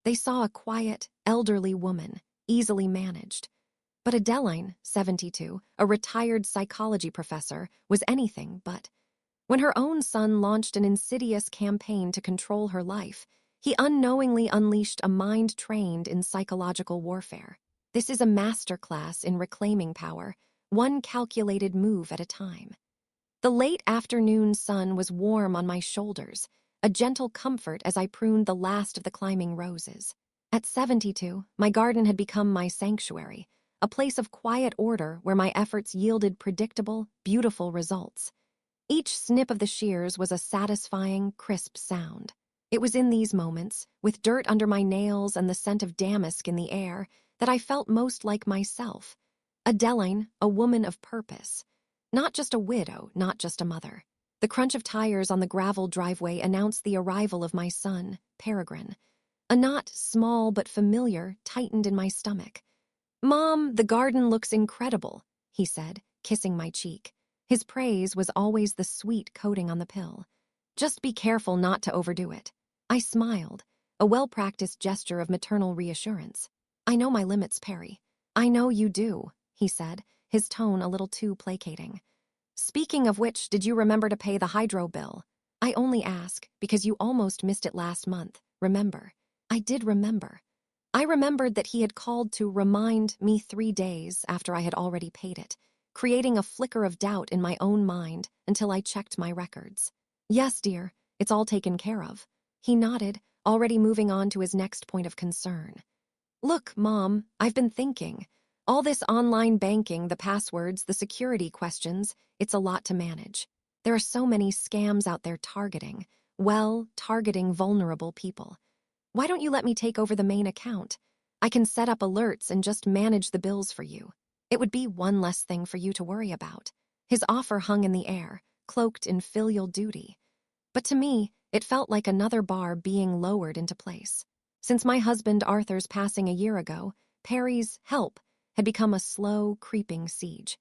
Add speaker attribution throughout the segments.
Speaker 1: They saw a quiet, elderly woman, easily managed. But Adeline, 72, a retired psychology professor, was anything but. When her own son launched an insidious campaign to control her life, he unknowingly unleashed a mind trained in psychological warfare. This is a masterclass in reclaiming power, one calculated move at a time. The late afternoon sun was warm on my shoulders, a gentle comfort as I pruned the last of the climbing roses. At 72, my garden had become my sanctuary, a place of quiet order where my efforts yielded predictable, beautiful results. Each snip of the shears was a satisfying, crisp sound. It was in these moments, with dirt under my nails and the scent of damask in the air, that I felt most like myself. Adeline, a woman of purpose. Not just a widow, not just a mother. The crunch of tires on the gravel driveway announced the arrival of my son, Peregrine. A knot, small but familiar, tightened in my stomach. "Mom, the garden looks incredible," he said, kissing my cheek. His praise was always the sweet coating on the pill. "Just be careful not to overdo it." I smiled, a well-practiced gesture of maternal reassurance. "I know my limits, Perry." "I know you do," he said, his tone a little too placating. "Speaking of which, did you remember to pay the hydro bill?" "I only ask because you almost missed it last month, remember?" I did remember. I remembered that he had called to remind me 3 days after I had already paid it, creating a flicker of doubt in my own mind until I checked my records. "Yes, dear, it's all taken care of." He nodded, already moving on to his next point of concern. "Look, Mom, I've been thinking. All this online banking, the passwords, the security questions, it's a lot to manage. There are so many scams out there targeting vulnerable people. Why don't you let me take over the main account? I can set up alerts and just manage the bills for you. It would be one less thing for you to worry about." His offer hung in the air, cloaked in filial duty. But to me, it felt like another bar being lowered into place. Since my husband Arthur's passing a year ago, Perry's help had become a slow, creeping siege.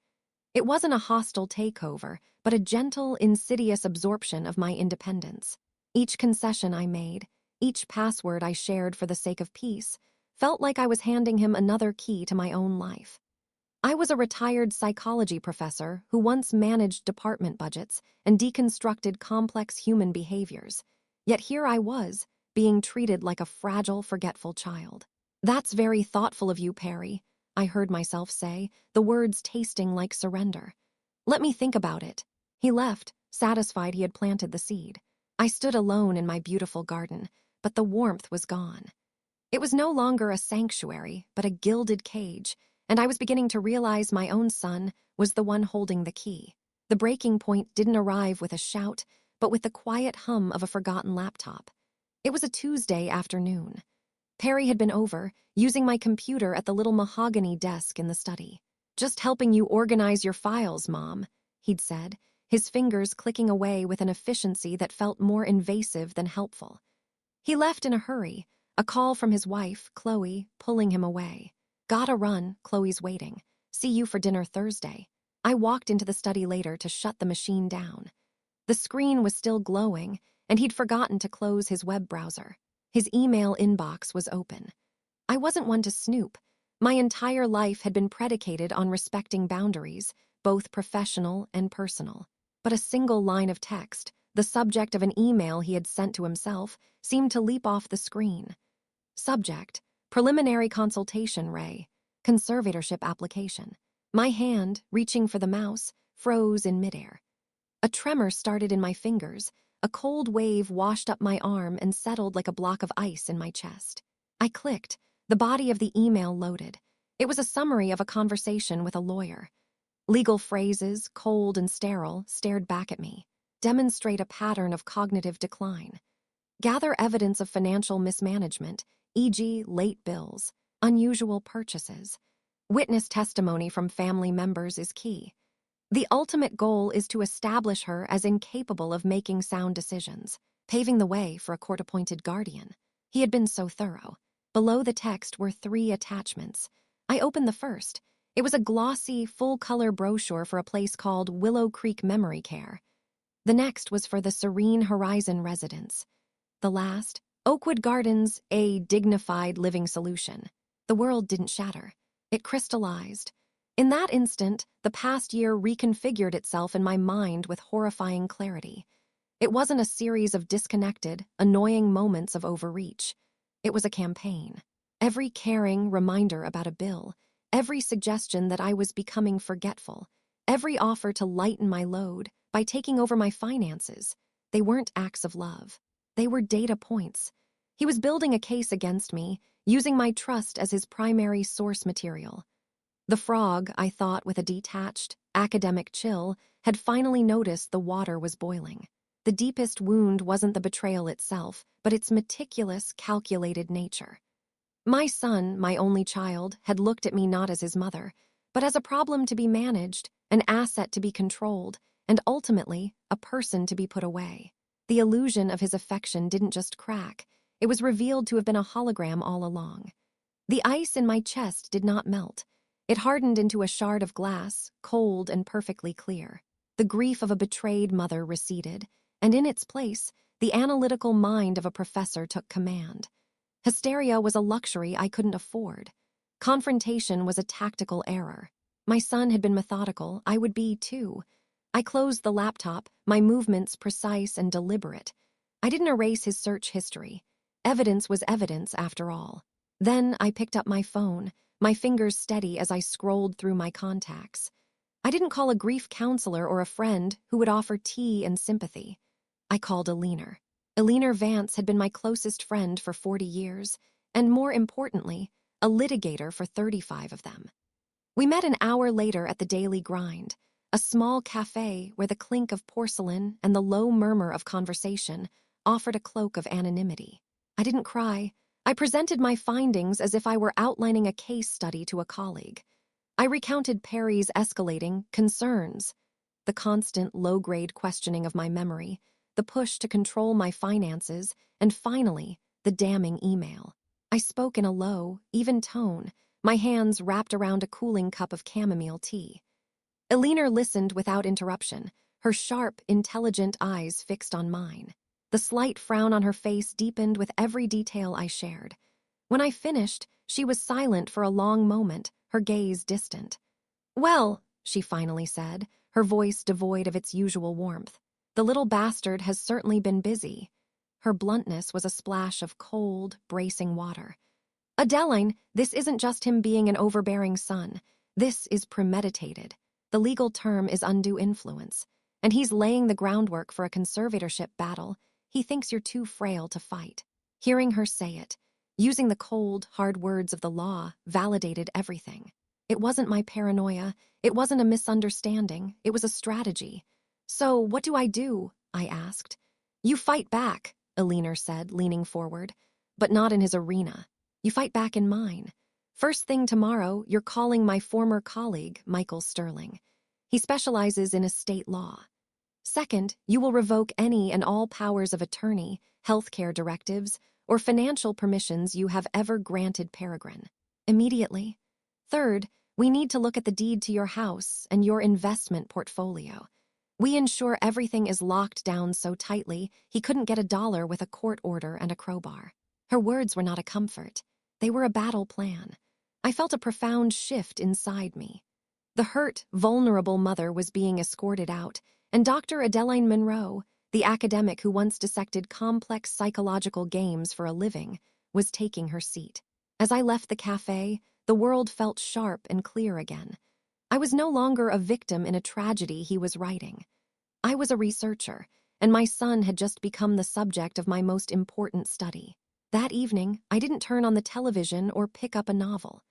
Speaker 1: It wasn't a hostile takeover, but a gentle, insidious absorption of my independence. Each concession I made, each password I shared for the sake of peace, felt like I was handing him another key to my own life. I was a retired psychology professor who once managed department budgets and deconstructed complex human behaviors. Yet here I was, being treated like a fragile, forgetful child. "That's very thoughtful of you, Perry," I heard myself say, the words tasting like surrender. "Let me think about it." He left, satisfied he had planted the seed. I stood alone in my beautiful garden, but the warmth was gone. It was no longer a sanctuary, but a gilded cage, and I was beginning to realize my own son was the one holding the key. The breaking point didn't arrive with a shout, but with the quiet hum of a forgotten laptop. It was a Tuesday afternoon. Perry had been over, using my computer at the little mahogany desk in the study. "Just helping you organize your files, Mom," he'd said, his fingers clicking away with an efficiency that felt more invasive than helpful. He left in a hurry, a call from his wife, Chloe, pulling him away. "Gotta run, Chloe's waiting. See you for dinner Thursday." I walked into the study later to shut the machine down. The screen was still glowing, and he'd forgotten to close his web browser. His email inbox was open. I wasn't one to snoop. My entire life had been predicated on respecting boundaries, both professional and personal. But a single line of text, the subject of an email he had sent to himself, seemed to leap off the screen. Subject: Preliminary consultation, Ray. Conservatorship application. My hand, reaching for the mouse, froze in midair. A tremor started in my fingers. A cold wave washed up my arm and settled like a block of ice in my chest. I clicked. The body of the email loaded. It was a summary of a conversation with a lawyer. Legal phrases, cold and sterile, stared back at me. Demonstrate a pattern of cognitive decline. Gather evidence of financial mismanagement, e.g., late bills, unusual purchases. Witness testimony from family members is key. The ultimate goal is to establish her as incapable of making sound decisions, paving the way for a court-appointed guardian. He had been so thorough. Below the text were 3 attachments. I opened the first. It was a glossy, full-color brochure for a place called Willow Creek Memory Care. The next was for the Serene Horizon residence. The last, Oakwood Gardens, a dignified living solution. The world didn't shatter. It crystallized. In that instant, the past year reconfigured itself in my mind with horrifying clarity. It wasn't a series of disconnected, annoying moments of overreach. It was a campaign. Every caring reminder about a bill, every suggestion that I was becoming forgetful, every offer to lighten my load by taking over my finances, they weren't acts of love. They were data points. He was building a case against me, using my trust as his primary source material. The frog, I thought with a detached, academic chill, had finally noticed the water was boiling. The deepest wound wasn't the betrayal itself, but its meticulous, calculated nature. My son, my only child, had looked at me not as his mother, but as a problem to be managed, an asset to be controlled, and ultimately, a person to be put away. The illusion of his affection didn't just crack, it was revealed to have been a hologram all along. The ice in my chest did not melt. It hardened into a shard of glass, cold and perfectly clear. The grief of a betrayed mother receded, and in its place, the analytical mind of a professor took command. Hysteria was a luxury I couldn't afford. Confrontation was a tactical error. My son had been methodical, I would be too. I closed the laptop, my movements precise and deliberate. I didn't erase his search history. Evidence was evidence, after all. Then I picked up my phone, my fingers steady as I scrolled through my contacts. I didn't call a grief counselor or a friend who would offer tea and sympathy. I called Eleanor. Eleanor Vance had been my closest friend for 40 years, and more importantly, a litigator for 35 of them. We met an hour later at the Daily Grind, a small cafe where the clink of porcelain and the low murmur of conversation offered a cloak of anonymity. I didn't cry. I presented my findings as if I were outlining a case study to a colleague. I recounted Perry's escalating concerns, the constant low-grade questioning of my memory, the push to control my finances, and finally, the damning email. I spoke in a low, even tone, my hands wrapped around a cooling cup of chamomile tea. Eleanor listened without interruption, her sharp, intelligent eyes fixed on mine. The slight frown on her face deepened with every detail I shared. When I finished, she was silent for a long moment, her gaze distant. "Well," she finally said, her voice devoid of its usual warmth, "the little bastard has certainly been busy." Her bluntness was a splash of cold, bracing water. "Adeline, this isn't just him being an overbearing son. This is premeditated. The legal term is undue influence. And he's laying the groundwork for a conservatorship battle he thinks you're too frail to fight." Hearing her say it, using the cold, hard words of the law, validated everything. It wasn't my paranoia, it wasn't a misunderstanding, it was a strategy. "So, what do I do?" I asked. "You fight back," Eleanor said, leaning forward, "but not in his arena. You fight back in mine. First thing tomorrow, you're calling my former colleague, Michael Sterling. He specializes in estate law. Second, you will revoke any and all powers of attorney, healthcare directives, or financial permissions you have ever granted Peregrine. Immediately. Third, we need to look at the deed to your house and your investment portfolio. We ensure everything is locked down so tightly he couldn't get $1 with a court order and a crowbar." Her words were not a comfort. They were a battle plan. I felt a profound shift inside me. The hurt, vulnerable mother was being escorted out, and Dr. Adeline Monroe, the academic who once dissected complex psychological games for a living, was taking her seat. As I left the cafe, the world felt sharp and clear again. I was no longer a victim in a tragedy he was writing. I was a researcher, and my son had just become the subject of my most important study. That evening, I didn't turn on the television or pick up a novel.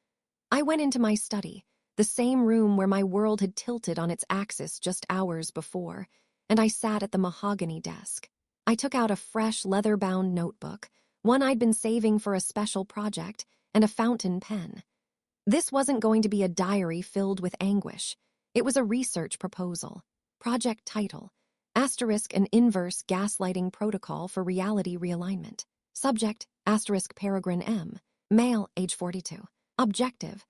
Speaker 1: I went into my study, the same room where my world had tilted on its axis just hours before, and I sat at the mahogany desk. I took out a fresh leather-bound notebook, one I'd been saving for a special project, and a fountain pen. This wasn't going to be a diary filled with anguish. It was a research proposal. Project title: *An inverse gaslighting protocol for reality realignment. Subject: Peregrine M. Male, age 42. Objective: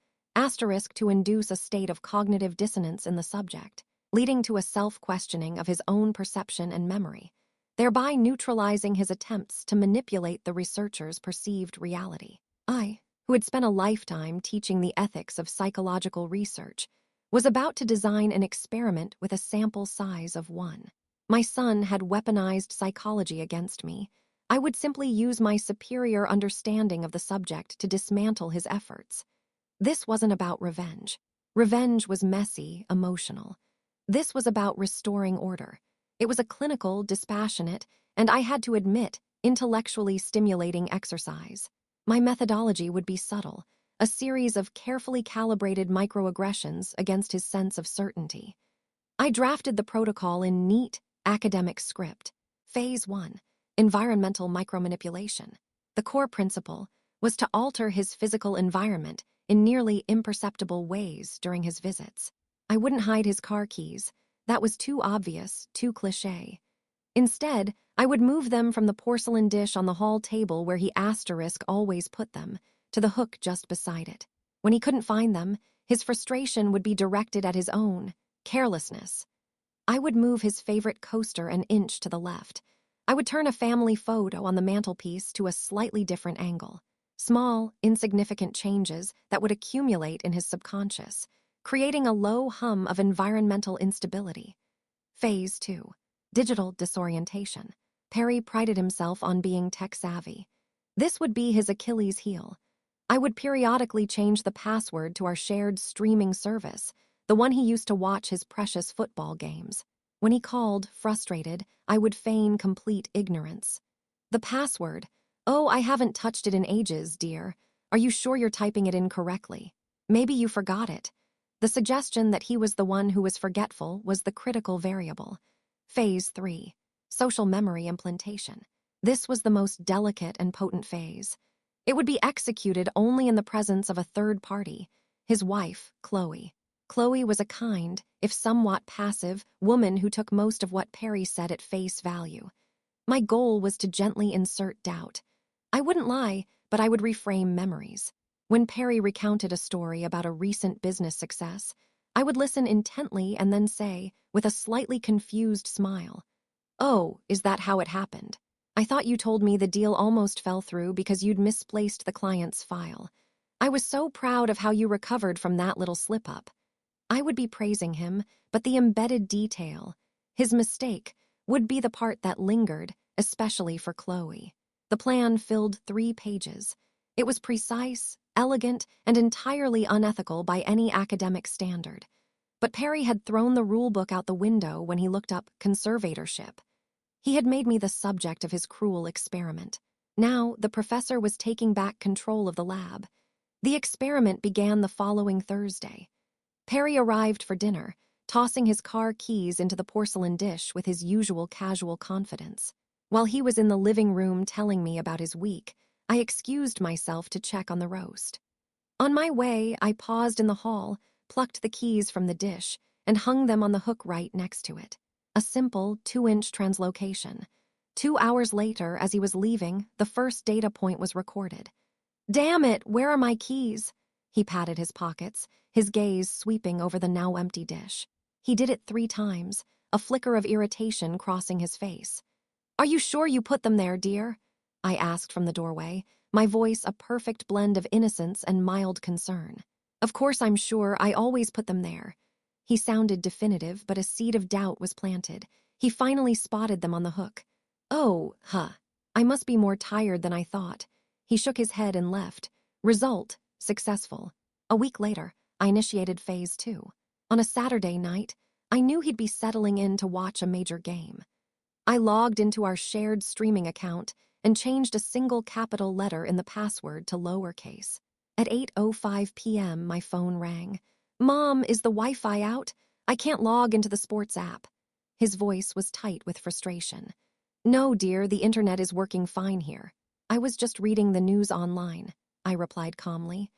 Speaker 1: to induce a state of cognitive dissonance in the subject, leading to a self-questioning of his own perception and memory. thereby neutralizing his attempts to manipulate the researcher's perceived reality. I, who had spent a lifetime teaching the ethics of psychological research, was about to design an experiment with a sample size of 1. My son had weaponized psychology against me. I would simply use my superior understanding of the subject to dismantle his efforts. This wasn't about revenge. Revenge was messy, emotional. This was about restoring order. It was a clinical, dispassionate, and I had to admit, intellectually stimulating exercise. My methodology would be subtle, a series of carefully calibrated microaggressions against his sense of certainty. I drafted the protocol in neat, academic script. Phase 1, environmental micromanipulation. The core principle was to alter his physical environment in nearly imperceptible ways during his visits. I wouldn't hide his car keys. That was too obvious, too cliché. Instead, I would move them from the porcelain dish on the hall table where he always put them, to the hook just beside it. When he couldn't find them, his frustration would be directed at his own carelessness. I would move his favorite coaster an inch to the left. I would turn a family photo on the mantelpiece to a slightly different angle. Small, insignificant changes that would accumulate in his subconscious, creating a low hum of environmental instability. Phase 2, digital disorientation. Perry prided himself on being tech-savvy. This would be his Achilles heel. I would periodically change the password to our shared streaming service, the one he used to watch his precious football games. When he called, frustrated, I would feign complete ignorance. The password. Oh, I haven't touched it in ages, dear. Are you sure you're typing it in correctly? Maybe you forgot it. The suggestion that he was the one who was forgetful was the critical variable. Phase 3, social memory implantation. This was the most delicate and potent phase. It would be executed only in the presence of a third party, his wife, Chloe. Chloe was a kind, if somewhat passive, woman who took most of what Perry said at face value. My goal was to gently insert doubt. I wouldn't lie, but I would reframe memories. When Perry recounted a story about a recent business success, I would listen intently and then say, with a slightly confused smile, "Oh, is that how it happened? I thought you told me the deal almost fell through because you'd misplaced the client's file. I was so proud of how you recovered from that little slip-up." I would be praising him, but the embedded detail, his mistake, would be the part that lingered, especially for Chloe. The plan filled 3 pages. It was precise, elegant, and entirely unethical by any academic standard. But Perry had thrown the rulebook out the window when he looked up conservatorship. He had made me the subject of his cruel experiment. Now, the professor was taking back control of the lab. The experiment began the following Thursday. Perry arrived for dinner, tossing his car keys into the porcelain dish with his usual casual confidence. While he was in the living room telling me about his week, I excused myself to check on the roast. On my way, I paused in the hall, plucked the keys from the dish, and hung them on the hook right next to it. A simple 2-inch translocation. 2 hours later, as he was leaving, the first data point was recorded. "Damn it, where are my keys?" He patted his pockets, his gaze sweeping over the now empty dish. He did it 3 times, a flicker of irritation crossing his face. "Are you sure you put them there, dear?" I asked from the doorway, my voice a perfect blend of innocence and mild concern. "Of course I'm sure, I always put them there." He sounded definitive, but a seed of doubt was planted. He finally spotted them on the hook. "Oh, I must be more tired than I thought." He shook his head and left. Result, successful. A week later, I initiated phase 2. On a Saturday night, I knew he'd be settling in to watch a major game. I logged into our shared streaming account and changed a single capital letter in the password to lowercase. At 8:05 p.m., my phone rang. "Mom, is the Wi-Fi out? I can't log into the sports app." His voice was tight with frustration. "No, dear, the internet is working fine here. I was just reading the news online," I replied calmly.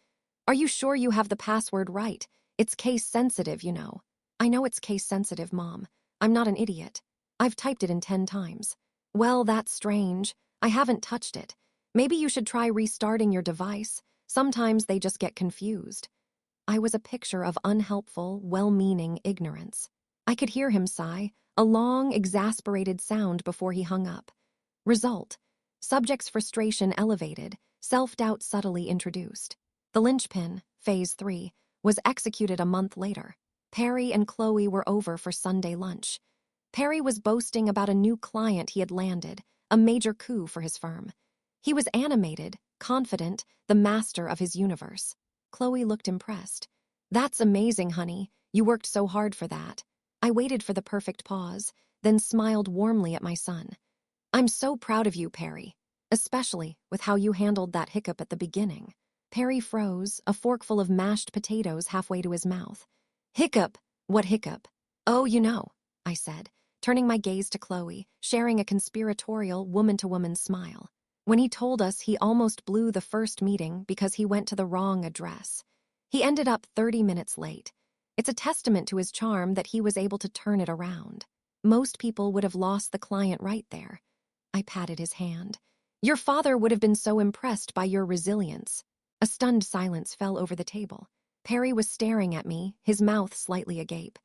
Speaker 1: "Are you sure you have the password right? It's case-sensitive, you know." "I know it's case-sensitive, Mom. I'm not an idiot. I've typed it in 10 times. "Well, that's strange. I haven't touched it. Maybe you should try restarting your device. Sometimes they just get confused." I was a picture of unhelpful, well-meaning ignorance. I could hear him sigh, a long, exasperated sound before he hung up. Result: subject's frustration elevated, self-doubt subtly introduced. The linchpin, phase 3, was executed a month later. Perry and Chloe were over for Sunday lunch. Perry was boasting about a new client he had landed, a major coup for his firm. He was animated, confident, the master of his universe. Chloe looked impressed. "That's amazing, honey. You worked so hard for that." I waited for the perfect pause, then smiled warmly at my son. "I'm so proud of you, Perry, especially with how you handled that hiccup at the beginning." Perry froze, a forkful of mashed potatoes halfway to his mouth. "Hiccup? What hiccup?" "Oh, you know," I said, turning my gaze to Chloe, sharing a conspiratorial woman-to-woman smile. "When he told us he almost blew the first meeting because he went to the wrong address. He ended up 30 minutes late. It's a testament to his charm that he was able to turn it around. Most people would have lost the client right there." I patted his hand. "Your father would have been so impressed by your resilience." A stunned silence fell over the table. Perry was staring at me, his mouth slightly agape.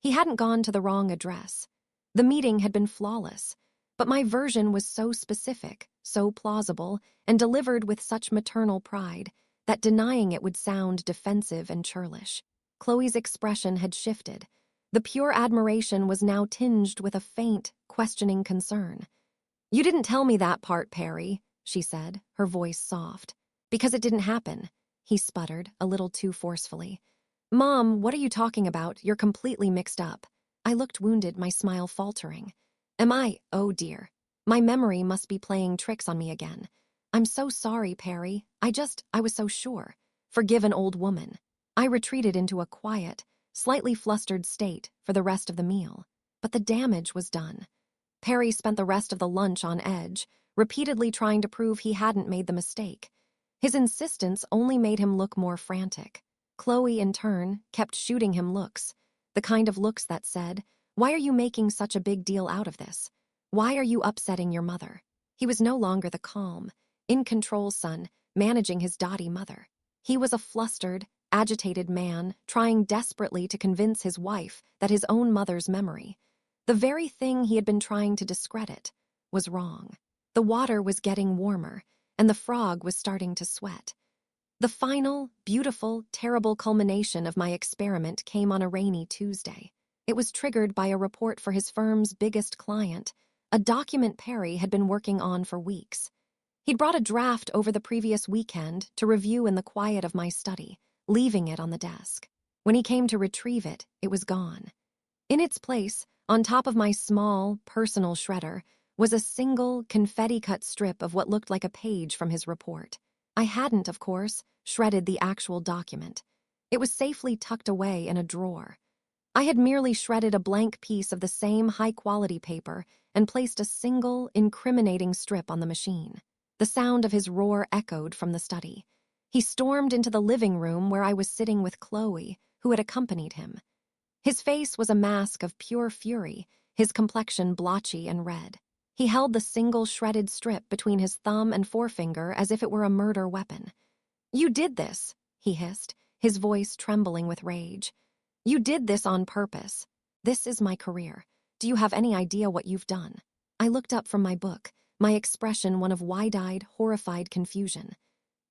Speaker 1: He hadn't gone to the wrong address. The meeting had been flawless, but my version was so specific, so plausible, and delivered with such maternal pride that denying it would sound defensive and churlish. Chloe's expression had shifted. The pure admiration was now tinged with a faint, questioning concern. "You didn't tell me that part, Perry," she said, her voice soft. "Because it didn't happen," he sputtered, a little too forcefully. "Mom, what are you talking about? You're completely mixed up." I looked wounded, my smile faltering. "Am I? Oh dear. My memory must be playing tricks on me again. I'm so sorry, Perry. I was so sure. Forgive an old woman." I retreated into a quiet, slightly flustered state for the rest of the meal. But the damage was done. Perry spent the rest of the lunch on edge, repeatedly trying to prove he hadn't made the mistake. His insistence only made him look more frantic. Chloe, in turn, kept shooting him looks, the kind of looks that said, "Why are you making such a big deal out of this? Why are you upsetting your mother?" He was no longer the calm, in-control son managing his dotty mother. He was a flustered, agitated man trying desperately to convince his wife that his own mother's memory, the very thing he had been trying to discredit, was wrong. The water was getting warmer, and the frog was starting to sweat. The final, beautiful, terrible culmination of my experiment came on a rainy Tuesday. It was triggered by a report for his firm's biggest client, a document Perry had been working on for weeks. He'd brought a draft over the previous weekend to review in the quiet of my study, leaving it on the desk. When he came to retrieve it, it was gone. In its place, on top of my small, personal shredder, was a single, confetti-cut strip of what looked like a page from his report. I hadn't, of course, shredded the actual document. It was safely tucked away in a drawer. I had merely shredded a blank piece of the same high-quality paper and placed a single, incriminating strip on the machine. The sound of his roar echoed from the study. He stormed into the living room where I was sitting with Chloe, who had accompanied him. His face was a mask of pure fury, his complexion blotchy and red. He held the single shredded strip between his thumb and forefinger as if it were a murder weapon. "You did this," he hissed, his voice trembling with rage. "You did this on purpose. This is my career. Do you have any idea what you've done?" I looked up from my book, my expression one of wide-eyed, horrified confusion.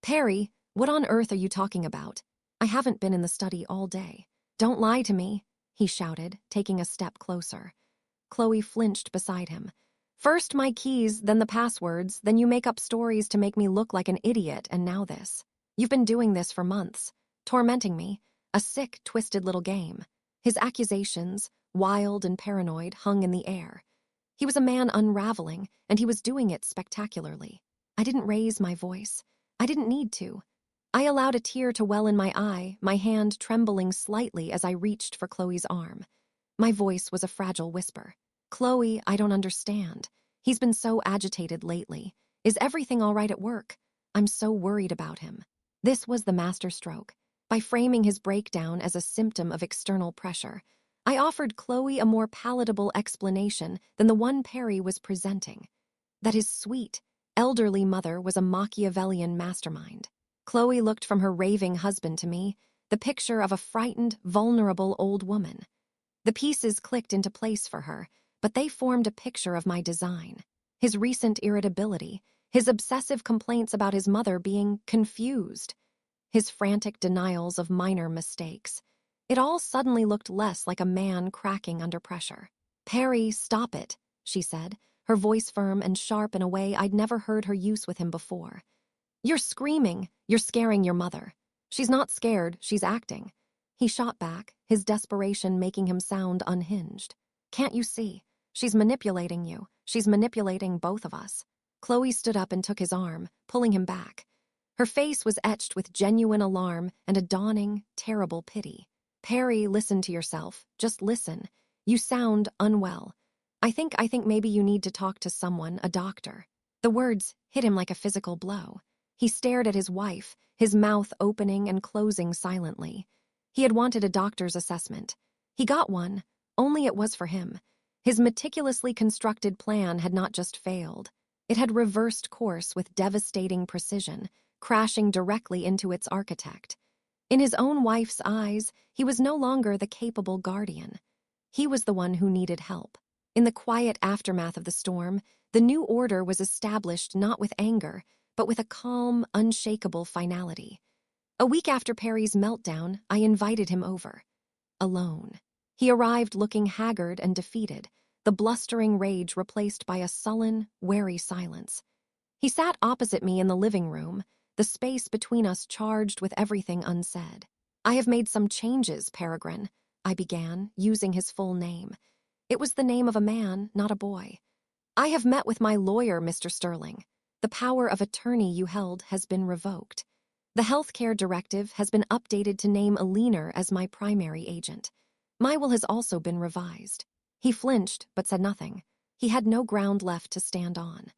Speaker 1: "Perry, what on earth are you talking about? I haven't been in the study all day." "Don't lie to me," he shouted, taking a step closer. Chloe flinched beside him. "First my keys, then the passwords, then you make up stories to make me look like an idiot, and now this. You've been doing this for months, tormenting me, a sick, twisted little game." His accusations, wild and paranoid, hung in the air. He was a man unraveling, and he was doing it spectacularly. I didn't raise my voice. I didn't need to. I allowed a tear to well in my eye, my hand trembling slightly as I reached for Chloe's arm. My voice was a fragile whisper. "Chloe, I don't understand. He's been so agitated lately. Is everything all right at work? I'm so worried about him." This was the masterstroke. By framing his breakdown as a symptom of external pressure, I offered Chloe a more palatable explanation than the one Perry was presenting. That his sweet, elderly mother was a Machiavellian mastermind. Chloe looked from her raving husband to me, the picture of a frightened, vulnerable old woman. The pieces clicked into place for her, but they formed a picture of my design. His recent irritability, his obsessive complaints about his mother being confused, his frantic denials of minor mistakes. It all suddenly looked less like a man cracking under pressure. "Perry, stop it," she said, her voice firm and sharp in a way I'd never heard her use with him before. "You're screaming. You're scaring your mother. She's not scared, she's acting." He shot back, his desperation making him sound unhinged. "Can't you see? She's manipulating you. She's manipulating both of us." Chloe stood up and took his arm, pulling him back. Her face was etched with genuine alarm and a dawning, terrible pity. "Perry, listen to yourself. Just listen. You sound unwell. I think maybe you need to talk to someone, a doctor." The words hit him like a physical blow. He stared at his wife, his mouth opening and closing silently. He had wanted a doctor's assessment. He got one, only it was for him. His meticulously constructed plan had not just failed. It had reversed course with devastating precision, crashing directly into its architect. In his own wife's eyes, he was no longer the capable guardian. He was the one who needed help. In the quiet aftermath of the storm, the new order was established not with anger, but with a calm, unshakable finality. A week after Perry's meltdown, I invited him over. Alone. He arrived looking haggard and defeated, the blustering rage replaced by a sullen, wary silence. He sat opposite me in the living room, the space between us charged with everything unsaid. "I have made some changes, Peregrine," I began, using his full name. It was the name of a man, not a boy. "I have met with my lawyer, Mr. Sterling. The power of attorney you held has been revoked. The healthcare directive has been updated to name a leaner as my primary agent. My will has also been revised." He flinched, but said nothing. He had no ground left to stand on.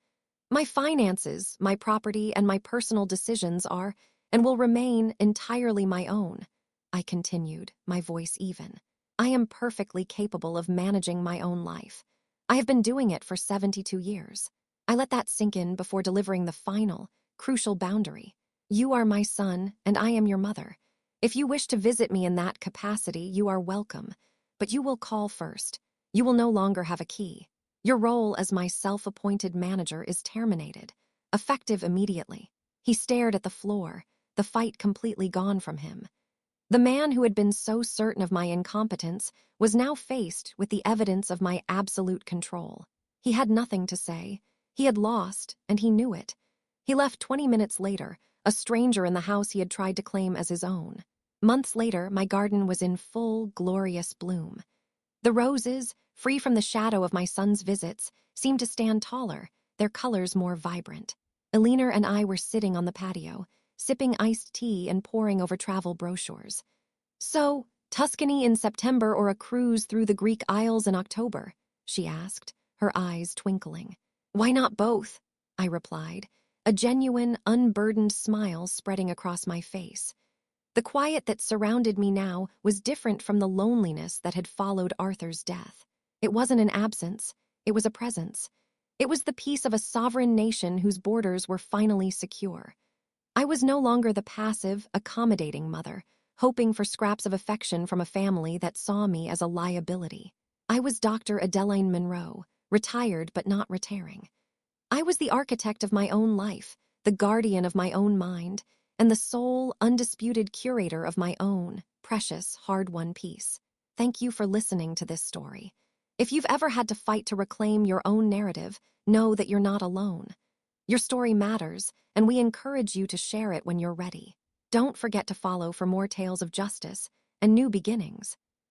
Speaker 1: "My finances, my property, and my personal decisions are, and will remain, entirely my own," I continued, my voice even. "I am perfectly capable of managing my own life. I have been doing it for 72 years. I let that sink in before delivering the final, crucial boundary. You are my son, and I am your mother. If you wish to visit me in that capacity, you are welcome. But you will call first. You will no longer have a key. Your role as my self-appointed manager is terminated, effective immediately." He stared at the floor, the fight completely gone from him. The man who had been so certain of my incompetence was now faced with the evidence of my absolute control. He had nothing to say. He had lost, and he knew it. He left 20 minutes later, a stranger in the house he had tried to claim as his own. Months later, my garden was in full, glorious bloom. The roses, free from the shadow of my son's visits, seemed to stand taller, their colors more vibrant. Eleanor and I were sitting on the patio, sipping iced tea and poring over travel brochures. "So, Tuscany in September or a cruise through the Greek Isles in October?" she asked, her eyes twinkling. "Why not both?" I replied, a genuine, unburdened smile spreading across my face. The quiet that surrounded me now was different from the loneliness that had followed Arthur's death. It wasn't an absence, it was a presence. It was the peace of a sovereign nation whose borders were finally secure. I was no longer the passive, accommodating mother, hoping for scraps of affection from a family that saw me as a liability. I was Dr. Adeline Monroe, retired but not retiring. I was the architect of my own life, the guardian of my own mind, and the sole, undisputed curator of my own, precious, hard-won peace. Thank you for listening to this story. If you've ever had to fight to reclaim your own narrative, know that you're not alone. Your story matters, and we encourage you to share it when you're ready. Don't forget to follow for more tales of justice and new beginnings.